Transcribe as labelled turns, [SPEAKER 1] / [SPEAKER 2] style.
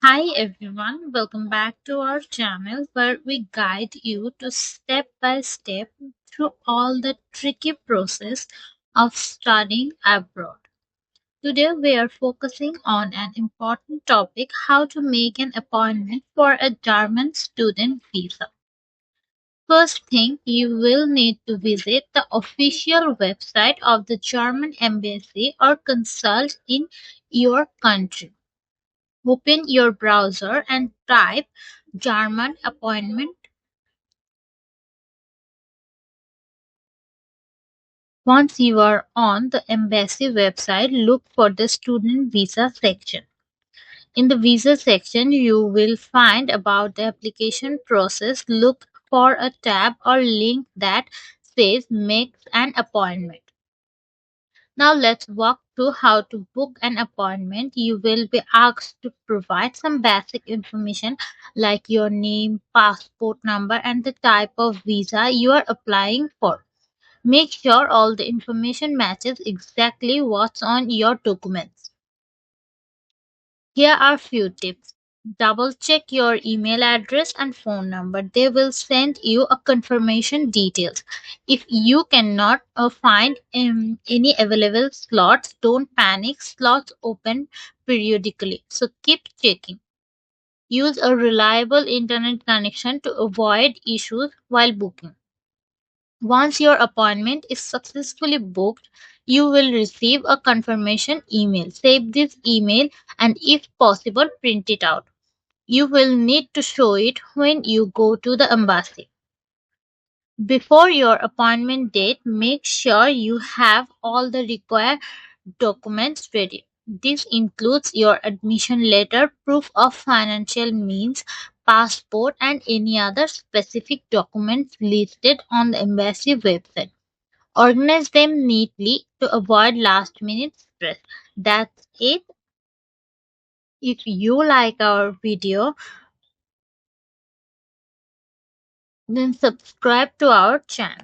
[SPEAKER 1] Hi everyone, welcome back to our channel where we guide you to step by step through all the tricky process of studying abroad. Today we are focusing on an important topic: how to make an appointment for a German student visa. First thing, you will need to visit the official website of the German embassy or consult in your country. Open your browser and type German appointment. Once you are on the embassy website, look for the student visa section. In the visa section, you will find about the application process. Look for a tab or link that says make an appointment. Now let's walk through how to book an appointment. You will be asked to provide some basic information like your name, passport number, and the type of visa you are applying for. Make sure all the information matches exactly what's on your documents. Here are few tips. Double check your email address and phone number. They will send you a confirmation details. If you cannot find any available slots, don't panic. Slots open periodically. So keep checking. Use a reliable internet connection to avoid issues while booking. Once your appointment is successfully booked, you will receive a confirmation email. Save this email and, if possible, print it out. You will need to show it when you go to the embassy. Before your appointment date, make sure you have all the required documents ready. This includes your admission letter, proof of financial means, passport, and any other specific documents listed on the embassy website. Organize them neatly to avoid last minute stress. That's it. If you like our video, then subscribe to our channel.